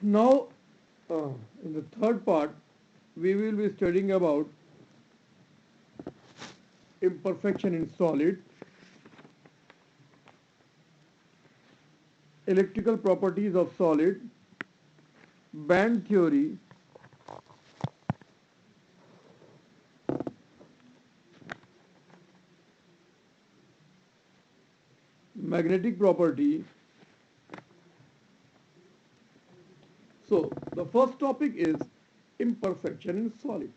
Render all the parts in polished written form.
Now, in the third part, we will be studying about imperfection in solid, electrical properties of solid, band theory, magnetic property. So, the first topic is imperfection in solid,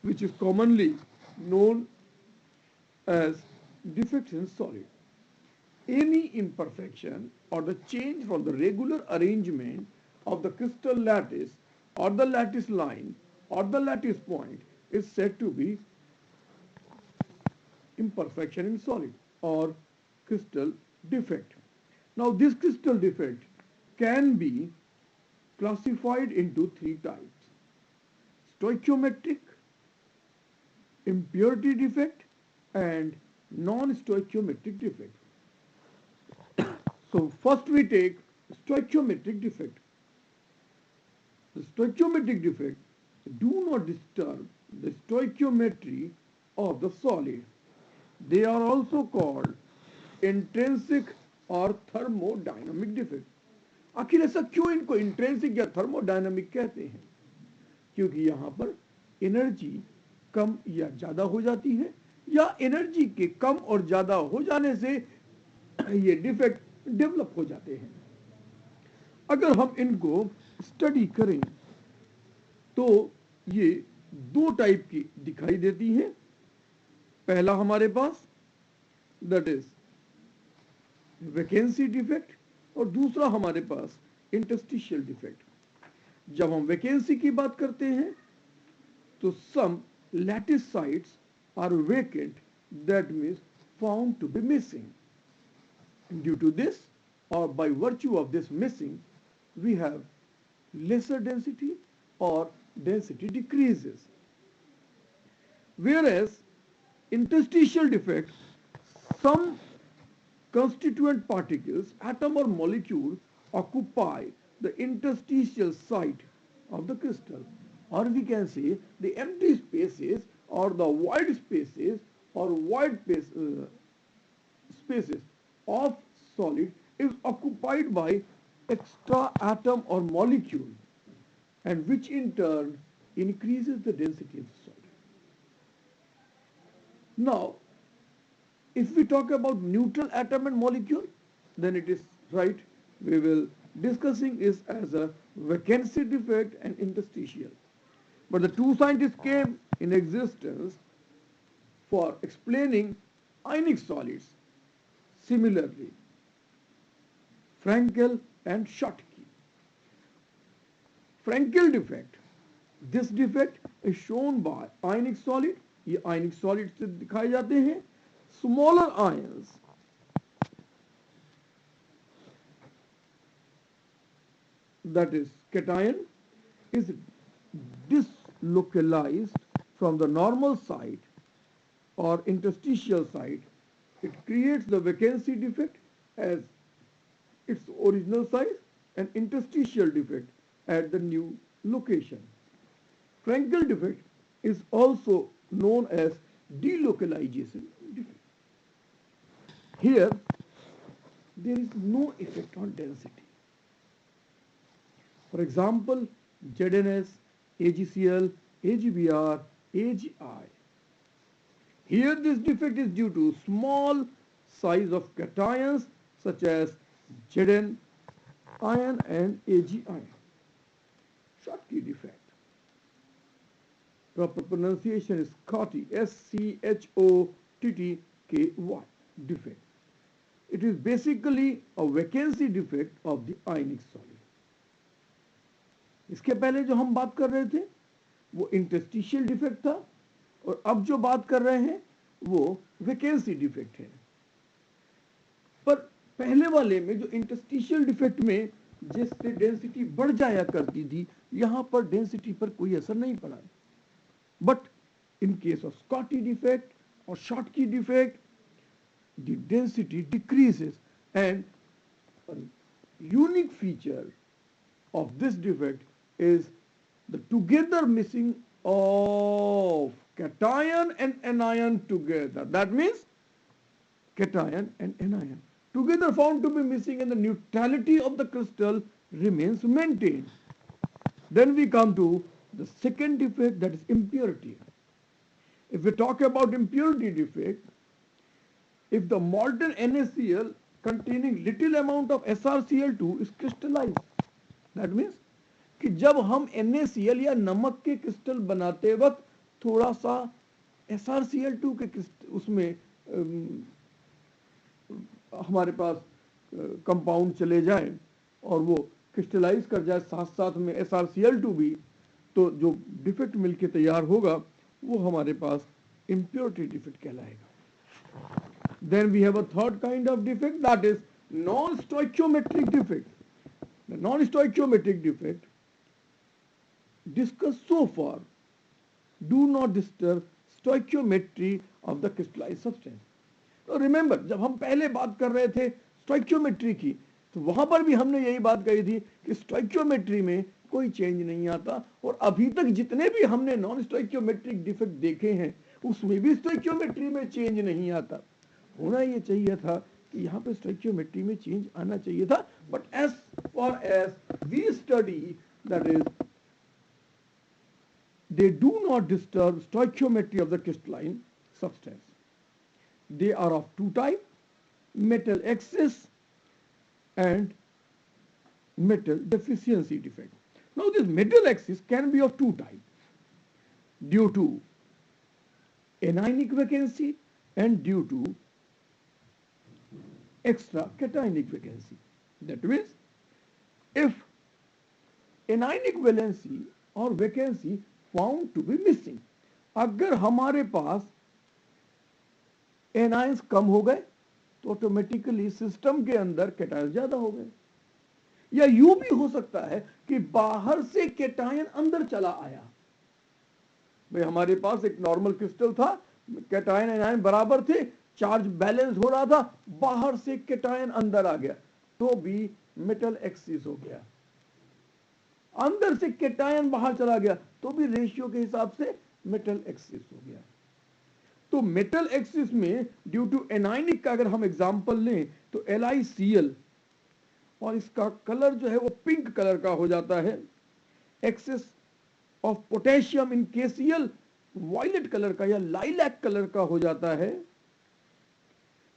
which is commonly known as defects in solid. Any imperfection or the change from the regular arrangement of the crystal lattice or the lattice line or the lattice point is said to be imperfection in solid or crystal defect. Now this crystal defect can be classified into three types: stoichiometric, impurity defect, and non-stoichiometric defect. So first we take stoichiometric defect. The stoichiometric defect do not disturb the stoichiometry of the solid. They are also called intrinsic और thermodynamic defect. आखिर ऐसा क्यों इनको intrinsic या thermodynamic कहते हैं? क्योंकि यहाँ पर एनर्जी कम या ज़्यादा हो जाती है, या एनर्जी के कम और ज़्यादा हो जाने से ये डिफेक्ट डेवलप हो जाते हैं। अगर हम इनको स्टडी करें तो ये दो टाइप की दिखाई देती है। पहला हमारे पास दैट इज वैकेंसी डिफेक्ट, और दूसरा हमारे पास इंटरस्टिशियल डिफेक्ट। जब हम वैकेंसी की बात करते हैं तो some lattice sites are vacant, that means found to be missing. Due to this or by virtue of this missing, we have lesser density or density decreases. Whereas interstitial defect, some constituent particles, atom or molecule occupy the interstitial site of the crystal, or we can say the empty spaces or the void spaces or void spaces of solid is occupied by extra atom or molecule, and which in turn increases the density of the solid. Now, if we talk about neutral atom and molecule, then it is right, we will discussing is as a vacancy defect and interstitial. But the two scientists came in existence for explaining ionic solids similarly, Frankel and Schottky. Frankel defect, this defect is shown by ionic solid, ये ionic solid से दिखाए जाते हैं, smaller ions that is cation is dislocalized from the normal site or interstitial site. It creates the vacancy defect as its original size and interstitial defect at the new location. Frankel defect is also known as delocalization defect. Here, there is no effect on density. For example, ZNS, AgCl, AgBr, AgI. Here this defect is due to small size of cations such as Zn ion and Ag ion. Schottky defect. Proper pronunciation is Schottky, Schottky defect. It is basically a vacancy defect of the ionic solid. इसके पहले जो हम बात कर रहे थे वो interstitial defect था, और अब जो बात कर रहे हैं वो वैकेंसी डिफेक्ट है। पर पहले वाले में जो इंटरस्टिशियल डिफेक्ट में जिससे डेंसिटी बढ़ जाया करती थी, यहां पर डेंसिटी पर कोई असर नहीं पड़ा। But in case of Schottky defect और Schottky defect, the density decreases and unique feature of this defect is the together missing of cation and anion together. That means cation and anion together found to be missing, and the neutrality of the crystal remains maintained. Then we come to the second defect, that is impurity. If we talk about impurity defect, if the molten NaCl containing little amount of SrCl2 is crystallized, that means कि जब हम NaCl या नमक के crystal बनाते वक्त थोड़ा सा SrCl2 के उसमें हमारे पास कंपाउंड चले जाए और वो क्रिस्टलाइज कर जाए साथ साथ में SrCl2 भी, तो जो डिफेक्ट मिलके तैयार होगा वो हमारे पास impurity defect कहलाएगा. Then we have a third kind of defect, that is non-stoichiometric defect. The non-stoichiometric defect discussed so far do not disturb stoichiometry of the crystallized substance. तो रिमेंबर, जब हम पहले बात कर रहे थे स्टोइकियोमेट्री की, तो वहां पर भी हमने यही बात कही थी कि स्टोइकियोमेट्री में कोई चेंज नहीं आता, और अभी तक जितने भी हमने नॉन स्टोइकियोमेट्रिक डिफेक्ट देखे हैं उसमें भी स्टोइकियोमेट्री में चेंज नहीं आता. होना ये चाहिए था कि यहाँ पे स्टोइकियोमेट्री में चेंज आना चाहिए था, but as far as we study that is they do not disturb stoichiometry of the crystalline substance. They are of two types, metal excess and metal deficiency defect. Now this metal excess can be of two types, due to anionic vacancy and due to extra cationic vacancy. That means if anionic valency or vacancy found to be missing, अगर हमारे पास anions कम हो गए तो automatically system के अंदर cation ज्यादा हो गए, या यूं भी हो सकता है कि बाहर से कैटायन अंदर चला आया. भाई हमारे पास एक नॉर्मल क्रिस्टल था, कैटायन एनायन बराबर थे, चार्ज बैलेंस हो रहा था, बाहर से कैटायन अंदर आ गया तो भी मेटल एक्सिस हो गया. अंदर से कैटायन बाहर चला गया तो भी रेशियो के हिसाब से मेटल एक्सिस हो गया. तो मेटल एक्सिस में ड्यू टू एनायनिक का अगर हम एग्जांपल लें तो LiCl, और इसका कलर जो है वो पिंक कलर का हो जाता है. Excess of potassium in KCl violet colour का या लाइलैक कलर का हो जाता है.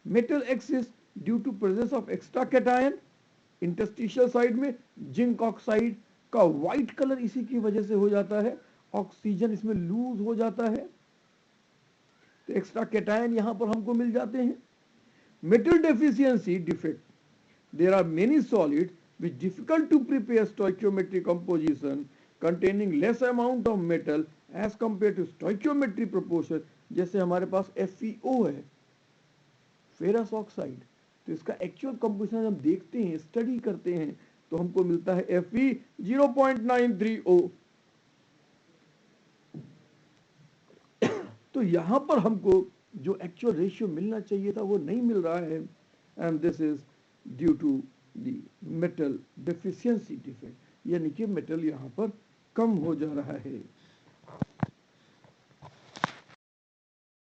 Metal excess due to presence of extra cation interstitial site में, जिंक ऑक्साइड का व्हाइट कलर इसी की वजह से हो जाता है, ऑक्सीजन इसमें लूज हो जाता है तो एक्स्ट्रा कैटायन यहां पर हमको मिल जाते हैं. Metal deficiency defect, there are many solids which difficult to prepare stoichiometric composition containing less amount of metal as compared to stoichiometry proportion. जैसे हमारे पास FeO है, फेरस ऑक्साइड, तो इसका एक्चुअल कंपोजिशन हम देखते हैं, स्टडी करते हैं तो हमको मिलता है Fe 0.930. तो यहां पर हमको जो एक्चुअल रेशियो मिलना चाहिए था वो नहीं मिल रहा है, and this is due to the metal deficiency defect, यानी कि मेटल यहां पर कम हो जा रहा है.